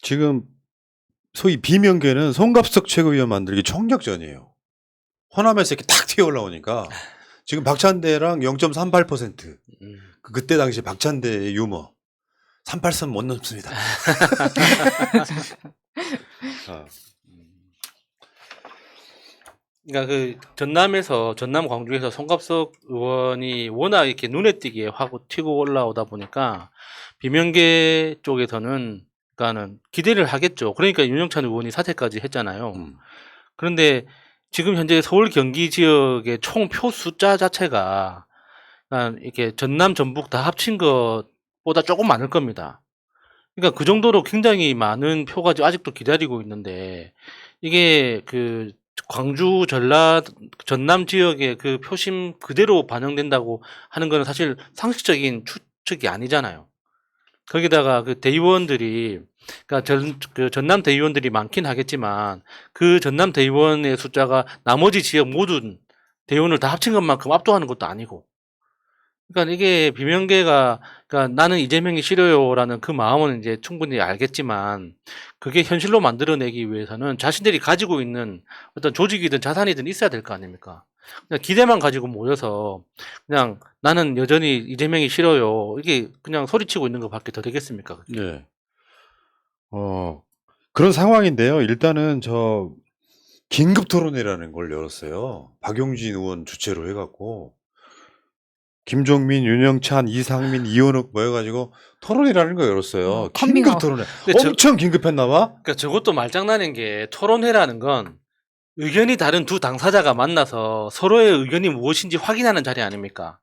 지금 소위 비명계는 송갑석 최고위원 만들기 총력전이에요. 호남에서 이렇게 탁 튀어 올라오니까 지금 박찬대랑 0.38%. 그때 당시 박찬대의 유머. 38선 못 넘습니다. 그러니까 그 전남 광주에서 송갑석 의원이 워낙 이렇게 눈에 띄게 하고 튀고 올라오다 보니까 비명계 쪽에서는 그러니까는 기대를 하겠죠. 그러니까 윤영찬 의원이 사퇴까지 했잖아요. 그런데 지금 현재 서울 경기 지역의 총 표 숫자 자체가 이렇게 전남 전북 다 합친 것보다 조금 많을 겁니다. 그러니까 그 정도로 굉장히 많은 표가 아직도 기다리고 있는데 이게 그 광주 전남 지역의 그 표심 그대로 반영된다고 하는 거는 사실 상식적인 추측이 아니잖아요. 거기다가 그 대의원들이 그러니까 그 전남 대의원들이 많긴 하겠지만 그 전남 대의원의 숫자가 나머지 지역 모든 대의원을 다 합친 것만큼 압도하는 것도 아니고. 그러니까 이게 비명계가 그러니까 나는 이재명이 싫어요라는 그 마음은 이제 충분히 알겠지만 그게 현실로 만들어내기 위해서는 자신들이 가지고 있는 어떤 조직이든 자산이든 있어야 될 거 아닙니까? 그냥 기대만 가지고 모여서 그냥 나는 여전히 이재명이 싫어요. 이게 그냥 소리치고 있는 것밖에 더 되겠습니까? 그게? 네. 그런 상황인데요. 일단은 긴급 토론회라는 걸 열었어요. 박용진 의원 주최로 해갖고 김종민, 윤영찬, 이상민, 이원욱 모여가지고 토론회라는 거 열었어요. 긴급 컴밍아웃. 토론회. 근데 엄청 긴급했나 봐. 그러니까 저것도 말장난인 게 토론회라는 건 의견이 다른 두 당사자가 만나서 서로의 의견이 무엇인지 확인하는 자리 아닙니까?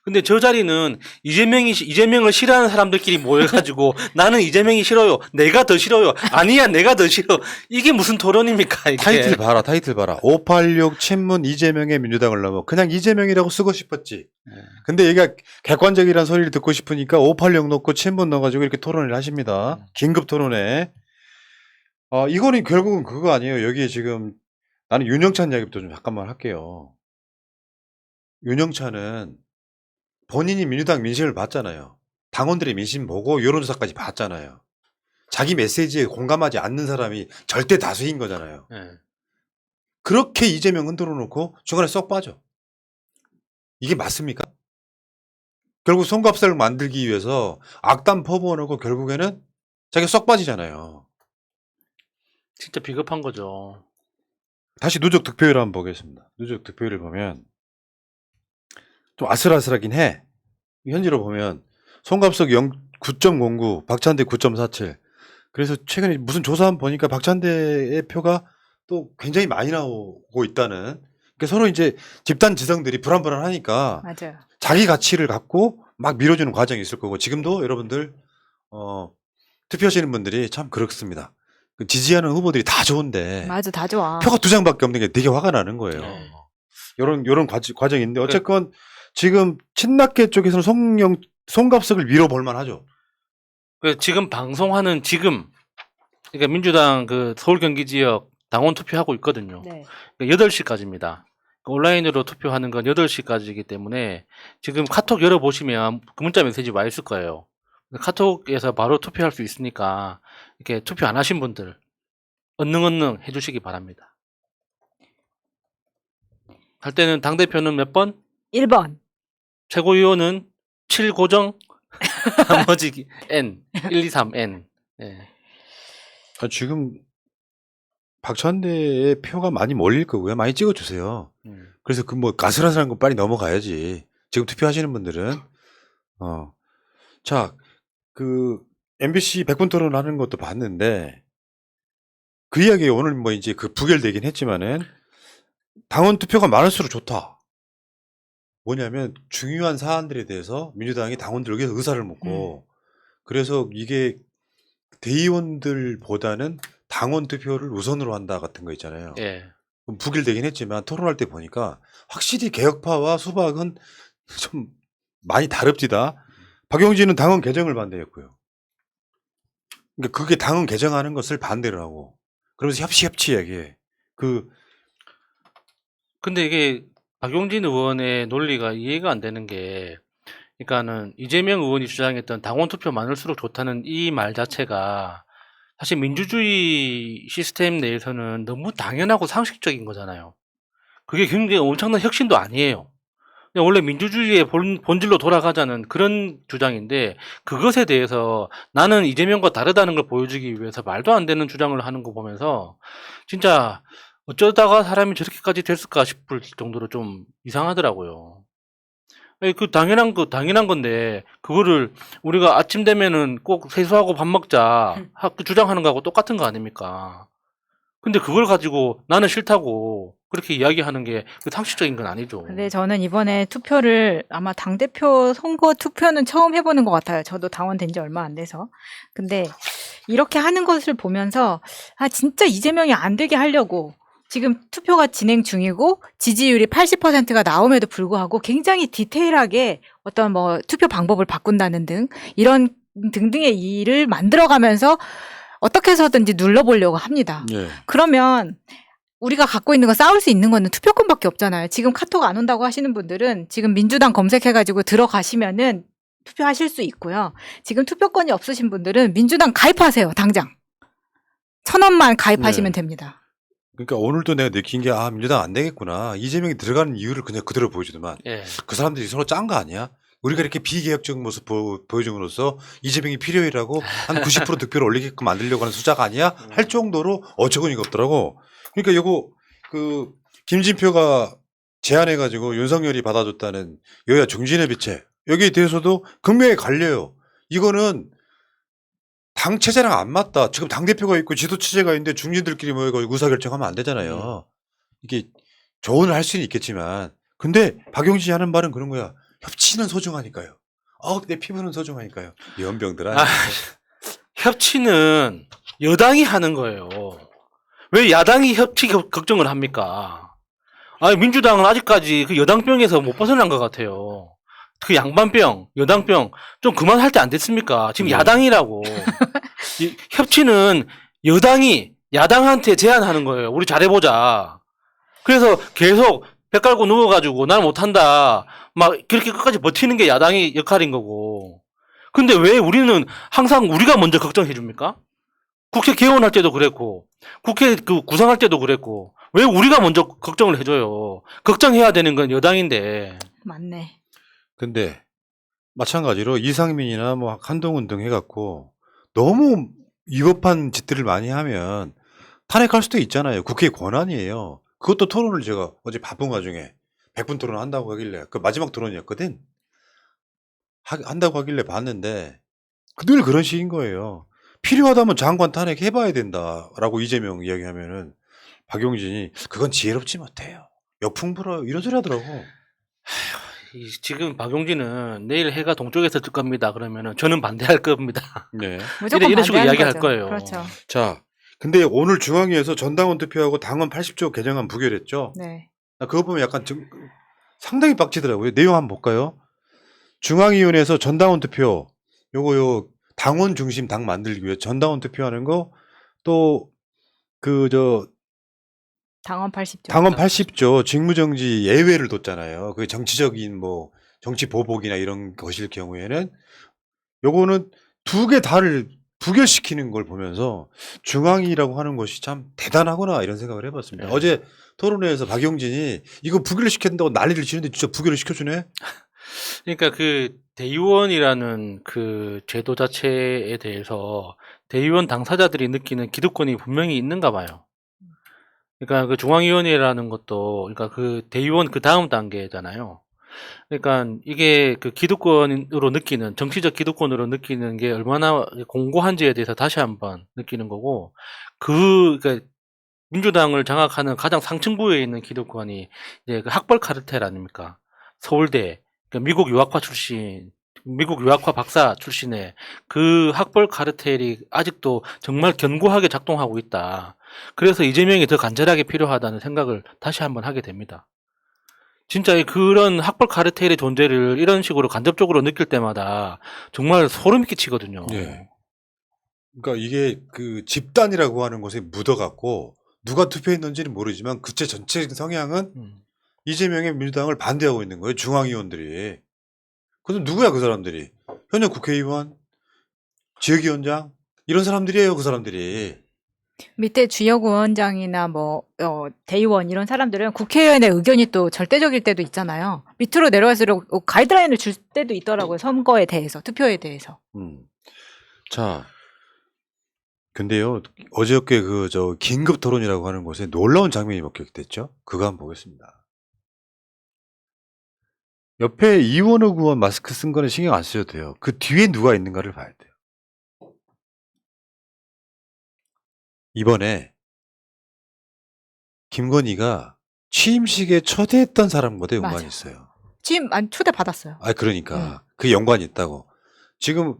근데 저 자리는 이재명을 싫어하는 사람들끼리 모여가지고 나는 이재명이 싫어요. 내가 더 싫어요. 아니야, 내가 더 싫어. 이게 무슨 토론입니까, 이게? 타이틀 봐라. 586 친문 이재명의 민주당을 넘어. 그냥 이재명이라고 쓰고 싶었지. 근데 얘가 객관적이라는 소리를 듣고 싶으니까 586 넣고 친문 넣어가지고 이렇게 토론을 하십니다. 긴급 토론회. 이거는 결국은 그거 아니에요. 여기에 지금 나는 윤영찬 이야기부터 좀 잠깐만 할게요. 윤영찬은 본인이 민주당 민심을 봤잖아요. 당원들의 민심 보고 여론조사까지 봤잖아요. 자기 메시지에 공감하지 않는 사람이 절대 다수인 거잖아요. 네. 그렇게 이재명 흔들어 놓고 중간에 쏙 빠져. 이게 맞습니까? 결국 송갑석을 만들기 위해서 악담 퍼부어놓고 결국에는 자기가 쏙 빠지잖아요. 진짜 비겁한 거죠. 다시 누적 득표율 한번 보겠습니다. 누적 득표율을 보면 좀 아슬아슬하긴 해. 현재로 보면 송갑석 9.09, 박찬대 9.47. 그래서 최근에 무슨 조사 한번 보니까 박찬대의 표가 또 굉장히 많이 나오고 있다는. 그러니까 서로 이제 집단 지성들이 불안불안하니까 맞아요. 자기 가치를 갖고 막 밀어주는 과정이 있을 거고 지금도 여러분들 투표하시는 분들이 참 그렇습니다. 그 지지하는 후보들이 다 좋은데 맞아, 다 좋아. 표가 2장밖에 없는 게 되게 화가 나는 거예요. 네. 요런 과정인데 어쨌건 지금 친낙계 쪽에서는 송갑석을 밀어볼 만하죠. 지금 방송하는 그러니까 민주당 그 서울 경기 지역 당원 투표하고 있거든요. 네. 8시까지입니다. 온라인으로 투표하는 건 8시까지이기 때문에 지금 카톡 열어보시면 그 문자 메시지 와 있을 거예요. 카톡에서 바로 투표할 수 있으니까 이렇게 투표 안 하신 분들 언능 해주시기 바랍니다. 할 때는 당대표는 몇 번? 1번. 최고위원은 7고정 나머지 N 1, 2, 3 N. 네. 지금 박찬대의 표가 많이 몰릴 거고요. 많이 찍어주세요. 그래서 그 뭐 가스라스한 거 빨리 넘어가야지. 지금 투표하시는 분들은 자, 그 MBC 100분 토론 하는 것도 봤는데 그 이야기 오늘 뭐 이제 그 부결되긴 했지만은 당원 투표가 많을수록 좋다. 뭐냐면 중요한 사안들에 대해서 민주당이 당원들에게 의사를 묻고 그래서 이게 대의원들보다는 당원 투표를 우선으로 한다 같은 거 있잖아요. 예. 부결되긴 했지만 토론할 때 보니까 확실히 개혁파와 수박은 좀 많이 다릅디다. 박용진은 당원 개정을 반대했고요. 그러니까 그게 당원 개정하는 것을 반대를 하고 그러면서 협치 얘기해. 근데 이게 박용진 의원의 논리가 이해가 안 되는 게 그러니까는 이재명 의원이 주장했던 당원 투표 많을수록 좋다는 이 말 자체가 사실 민주주의 시스템 내에서는 너무 당연하고 상식적인 거잖아요. 그게 굉장히 엄청난 혁신도 아니에요. 그냥 원래 민주주의의 본질로 돌아가자는 그런 주장인데 그것에 대해서 나는 이재명과 다르다는 걸 보여주기 위해서 말도 안 되는 주장을 하는 거 보면서 진짜 어쩌다가 사람이 저렇게까지 됐을까 싶을 정도로 좀 이상하더라고요. 아니, 그 당연한 건데 그거를 우리가 아침 되면은 꼭 세수하고 밥 먹자 그 주장하는 거하고 똑같은 거 아닙니까? 근데 그걸 가지고 나는 싫다고 그렇게 이야기하는 게 그 상식적인 건 아니죠. 근데 저는 이번에 투표를 아마 당대표 선거 투표는 처음 해보는 것 같아요. 저도 당원된 지 얼마 안 돼서. 근데 이렇게 하는 것을 보면서 아 진짜 이재명이 안 되게 하려고 지금 투표가 진행 중이고 지지율이 80%가 나옴에도 불구하고 굉장히 디테일하게 어떤 뭐 투표 방법을 바꾼다는 등 이런 등등의 일을 만들어가면서 어떻게 해서든지 눌러보려고 합니다. 예. 그러면 우리가 갖고 있는 거 싸울 수 있는 거는 투표권밖에 없잖아요. 지금 카톡 안 온다고 하시는 분들은 지금 민주당 검색해가지고 들어가시면은 투표하실 수 있고요. 지금 투표권이 없으신 분들은 민주당 가입하세요. 당장. 1,000원만 가입하시면 네. 됩니다. 그러니까 오늘도 내가 느낀 게 민주당 안 되겠구나. 이재명이 들어가는 이유를 그냥 그대로 보여주더만. 예. 그 사람들이 서로 짠 거 아니야? 우리가 이렇게 비개혁적인 모습 보여줌으로써 이재명이 필요이라고 한 90% 득표를 올리게끔 만들려고 하는 수작 아니야? 할 정도로 어처구니가 없더라고. 그러니까 요거 그 김진표가 제안해가지고 윤석열이 받아줬다는 여야 중진의 비체 여기에 대해서도 극명히 갈려요. 이거는 당 체제랑 안 맞다. 지금 당 대표가 있고 지도 체제가 있는데 중진들끼리 모여가지고 의사결정하면 안 되잖아요. 이게 조언을 할 수는 있겠지만, 근데 박용진이 하는 말은 그런 거야. 협치는 소중하니까요. 내 피부는 소중하니까요. 이 연병들아. 협치는 여당이 하는 거예요. 왜 야당이 협치 걱정을 합니까? 아니, 민주당은 아직까지 그 여당병에서 못 벗어난 것 같아요. 그 양반병, 여당병, 좀 그만할 때 안 됐습니까? 지금 야당이라고. 협치는 여당이 야당한테 제안하는 거예요. 우리 잘해보자. 그래서 계속 배 깔고 누워가지고 나는 못한다. 막 그렇게 끝까지 버티는 게 야당의 역할인 거고. 근데 왜 우리는 항상 우리가 먼저 걱정해 줍니까? 국회 개원할 때도 그랬고, 국회 그 구성할 때도 그랬고, 왜 우리가 먼저 걱정을 해줘요? 걱정해야 되는 건 여당인데. 맞네. 근데 마찬가지로 이상민이나 뭐 한동훈 등 해갖고 너무 위법한 짓들을 많이 하면 탄핵할 수도 있잖아요. 국회의 권한이에요. 그것도 토론을 제가 어제 바쁜 와중에 100분 토론 한다고 하길래 그 마지막 토론이었거든. 한다고 하길래 봤는데 늘 그런 식인 거예요. 필요하다면 장관 탄핵 해봐야 된다라고 이재명 이야기하면은 박용진이 그건 지혜롭지 못해요. 역풍 불어요. 이런 소리 하더라고. 지금 박용진은 내일 해가 동쪽에서 뜰 겁니다. 그러면은 저는 반대할 겁니다. 네. 무조건 이런 식으로 반대하는 이야기할 거죠. 거예요. 그렇죠. 자, 근데 오늘 중앙위에서 전당원 투표하고 당원 80조 개정안 부결했죠. 네. 나 그거 보면 약간 상당히 빡치더라고요. 내용 한번 볼까요? 중앙위원회에서 전당원 투표, 요거 당원 중심 당 만들기 위해 전당원 투표하는 거, 또 당원 80조. 당원 80조 직무정지 예외를 뒀잖아요. 그 정치적인 뭐 정치 보복이나 이런 것일 경우에는 요거는 두 개 다를 부결시키는 걸 보면서 중앙이라고 하는 것이 참 대단하구나 이런 생각을 해봤습니다. 네. 어제 토론회에서 박용진이 이거 부결을 시켰다고 난리를 치는데 진짜 부결을 시켜주네? 그러니까 그 대의원이라는 그 제도 자체에 대해서 대의원 당사자들이 느끼는 기득권이 분명히 있는가 봐요. 그러니까 그 중앙위원회라는 것도 그러니까 그 대의원 그 다음 단계잖아요. 그러니까 이게 그 기득권으로 느끼는 정치적 기득권으로 느끼는 게 얼마나 공고한지에 대해서 다시 한번 느끼는 거고 그러니까 민주당을 장악하는 가장 상층부에 있는 기득권이 이제 그 학벌 카르텔 아닙니까? 서울대 그러니까 미국 유학파 박사 출신의 그 학벌 카르텔이 아직도 정말 견고하게 작동하고 있다. 그래서 이재명이 더 간절하게 필요하다는 생각을 다시 한번 하게 됩니다. 진짜 그런 학벌 카르텔의 존재를 이런 식으로 간접적으로 느낄 때마다 정말 소름이 끼치거든요. 네. 그러니까 이게 그 집단이라고 하는 것에 묻어갖고 누가 투표했는지는 모르지만 그체 전체 성향은 이재명의 민주당을 반대하고 있는 거예요. 중앙위원들이. 그래서 누구야 그 사람들이? 현역 국회의원, 지역위원장 이런 사람들이에요, 그 사람들이. 밑에 주역 위원장이나 뭐 대의원 이런 사람들은 국회의원의 의견이 또 절대적일 때도 있잖아요. 밑으로 내려갈수록 가이드라인을 줄 때도 있더라고요. 선거에 대해서, 투표에 대해서. 자, 근데요, 어저께 긴급 토론이라고 하는 곳에 놀라운 장면이 목격됐죠? 그거 한번 보겠습니다. 옆에 이원호 의원 마스크 쓴 거는 신경 안 쓰셔도 돼요. 그 뒤에 누가 있는가를 봐야 돼요. 이번에 김건희가 취임식에 초대했던 사람과도 연관이 맞아. 있어요. 지금 초대 받았어요. 그러니까 그 연관이 있다고. 지금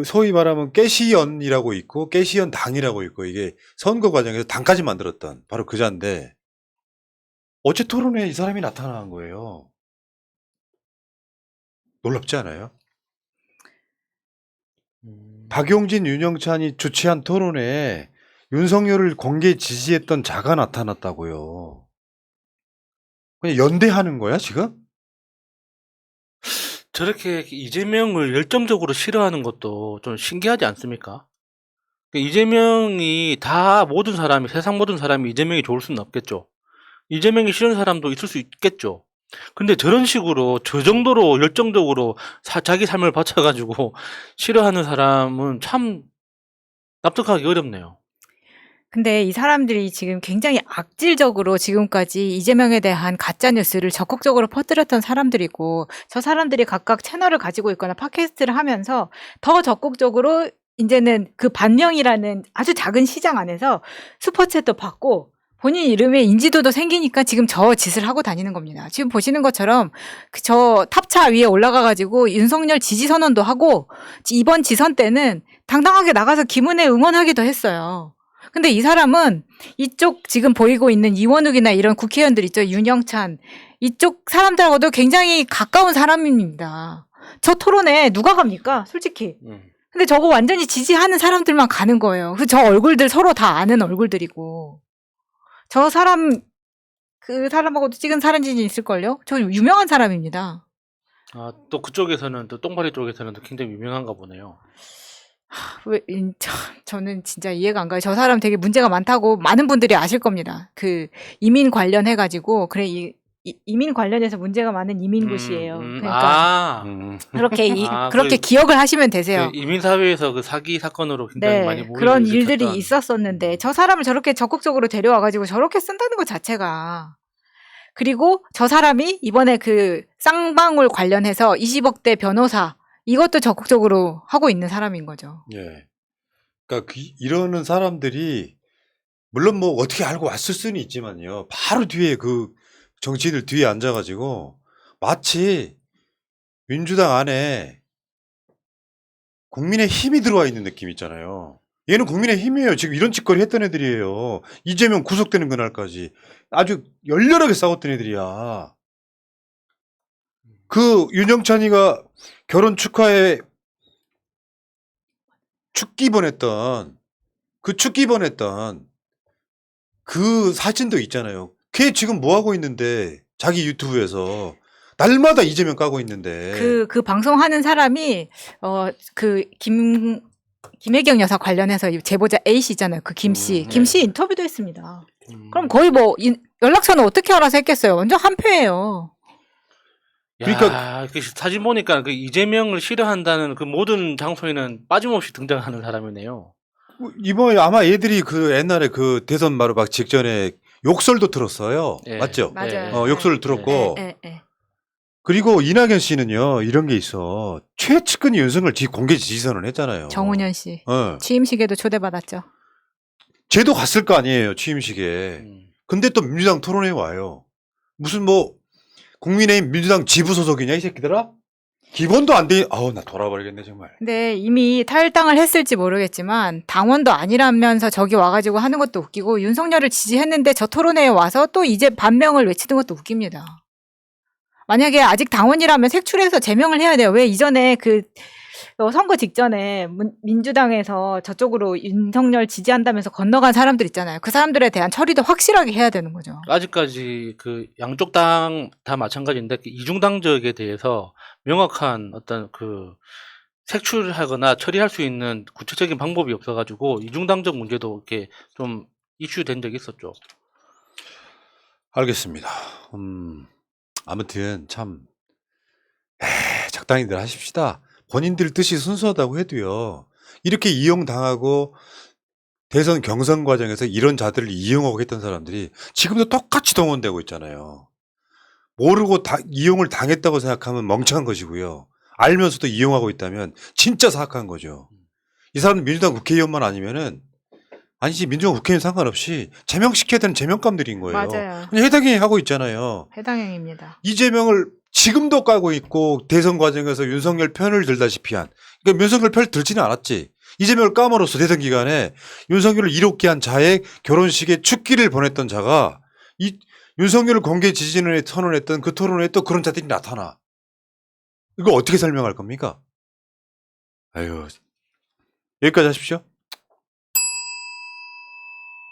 소위 말하면 깨시연이라고 있고 깨시연 당이라고 있고 이게 선거 과정에서 당까지 만들었던 바로 그 자인데 어제 토론회에 이 사람이 나타난 거예요. 놀랍지 않아요? 박용진, 윤영찬이 주최한 토론회에 윤석열을 공개 지지했던 자가 나타났다고요. 그냥 연대하는 거야 지금? 저렇게 이재명을 열정적으로 싫어하는 것도 좀 신기하지 않습니까? 이재명이 세상 모든 사람이 이재명이 좋을 수는 없겠죠. 이재명이 싫은 사람도 있을 수 있겠죠. 근데 저런 식으로 저 정도로 열정적으로 자기 삶을 바쳐가지고 싫어하는 사람은 참 납득하기 어렵네요. 근데 이 사람들이 지금 굉장히 악질적으로 지금까지 이재명에 대한 가짜 뉴스를 적극적으로 퍼뜨렸던 사람들이고 저 사람들이 각각 채널을 가지고 있거나 팟캐스트를 하면서 더 적극적으로 이제는 그 반영이라는 아주 작은 시장 안에서 슈퍼챗도 받고 본인 이름에 인지도도 생기니까 지금 저 짓을 하고 다니는 겁니다. 지금 보시는 것처럼 저 탑차 위에 올라가가지고 윤석열 지지 선언도 하고 이번 지선 때는 당당하게 나가서 김은혜 응원하기도 했어요. 근데 이 사람은 이쪽 지금 보이고 있는 이원욱이나 이런 국회의원들 있죠. 윤영찬. 이쪽 사람들하고도 굉장히 가까운 사람입니다. 저 토론에 누가 갑니까? 솔직히. 근데 저거 완전히 지지하는 사람들만 가는 거예요. 그래서 저 얼굴들 서로 다 아는 얼굴들이고. 저 사람, 그 사람하고도 찍은 사진이 있을걸요? 저 유명한 사람입니다. 또 그쪽에서는, 또 똥파리 쪽에서는 또 굉장히 유명한가 보네요. 저는 진짜 이해가 안 가요. 저 사람 되게 문제가 많다고 많은 분들이 아실 겁니다. 그 이민 관련해가지고 그래 이민 관련해서 문제가 많은 이민굿이에요. 그러니까 그렇게 그렇게 기억을 하시면 되세요. 그 이민 사회에서 그 사기 사건으로 굉장히 많이 모이는 그런 일들이 있었었는데 저 사람을 저렇게 적극적으로 데려와가지고 저렇게 쓴다는 것 자체가. 그리고 저 사람이 이번에 그 쌍방울 관련해서 20억대 변호사 이것도 적극적으로 하고 있는 사람인 거죠. 예. 그러니까 이러는 사람들이 물론 뭐 어떻게 알고 왔을 수는 있지만요. 바로 뒤에 그 정치인들 뒤에 앉아가지고 마치 민주당 안에 국민의 힘이 들어와 있는 느낌 있잖아요. 얘는 국민의 힘이에요. 지금 이런 짓거리 했던 애들이에요. 이재명 구속되는 그날까지 아주 열렬하게 싸웠던 애들이야. 그 윤영찬이가 결혼 축하에 축기 보냈던 그 사진도 있잖아요. 걔 지금 뭐 하고 있는데 자기 유튜브에서 날마다 이재명 까고 있는데 그 방송하는 사람이 김혜경 여사 관련해서 제보자 A 씨 있잖아요. 그 김 씨 인터뷰도 했습니다. 그럼 거의 뭐 연락처는 어떻게 알아서 했겠어요? 완전 한패예요. 그러니까 그 사진 보니까 그 이재명을 싫어한다는 그 모든 장소에는 빠짐없이 등장하는 사람이네요. 이번에 아마 얘들이 그 옛날에 그 대선 마루박 직전에 욕설도 들었어요. 예. 맞죠? 맞아요. 욕설을 들었고 예. 그리고 이낙연 씨는요 이런 게 있어. 최측근이 윤석열 공개 지지선을 했잖아요. 정운현 씨 취임식에도 초대받았죠. 쟤도 갔을 거 아니에요 취임식에. 근데 또 민주당 토론회 와요. 무슨 뭐 국민의힘 민주당 지부 소속이냐 이 새끼들아? 기본도 안 돼. 아우 나 돌아버리겠네 정말. 근데 이미 탈당을 했을지 모르겠지만 당원도 아니라면서 저기 와가지고 하는 것도 웃기고 윤석열을 지지했는데 저 토론회에 와서 또 이제 반명을 외치는 것도 웃깁니다. 만약에 아직 당원이라면 색출해서 제명을 해야 돼요. 왜 이전에 선거 직전에 민주당에서 저쪽으로 윤석열 지지한다면서 건너간 사람들 있잖아요. 그 사람들에 대한 처리도 확실하게 해야 되는 거죠. 아직까지 그 양쪽 당 다 마찬가지인데 그 이중당적에 대해서 명확한 어떤 그 색출하거나 처리할 수 있는 구체적인 방법이 없어가지고 이중당적 문제도 이렇게 좀 이슈된 적이 있었죠. 알겠습니다. 아무튼 참 적당히들 하십시다. 본인들 뜻이 순수하다고 해도요. 이렇게 이용당하고 대선 경선 과정에서 이런 자들을 이용하고 했던 사람들이 지금도 똑같이 동원되고 있잖아요. 모르고 이용을 당했다고 생각하면 멍청한 것이고요. 알면서도 이용하고 있다면 진짜 사악한 거죠. 이 사람은 민주당 국회의원만 아니면은 아니지 민주당 국회의원 상관없이 제명시켜야 되는 제명감들인 거예요. 맞아요. 그냥 해당이 하고 있잖아요. 해당형입니다. 이재명을 지금도 까고 있고 대선 과정에서 윤석열 편을 들다시피 한 그러니까 윤석열 편을 들지는 않았지. 이재명을 까므로써 대선 기간에 윤석열을 이롭게 한 자의 결혼식에 축기를 보냈던 자가 이 윤석열을 공개 지지를 선언했던 그 토론회에 또 그런 자들이 나타나. 이거 어떻게 설명할 겁니까? 아유, 여기까지 하십시오.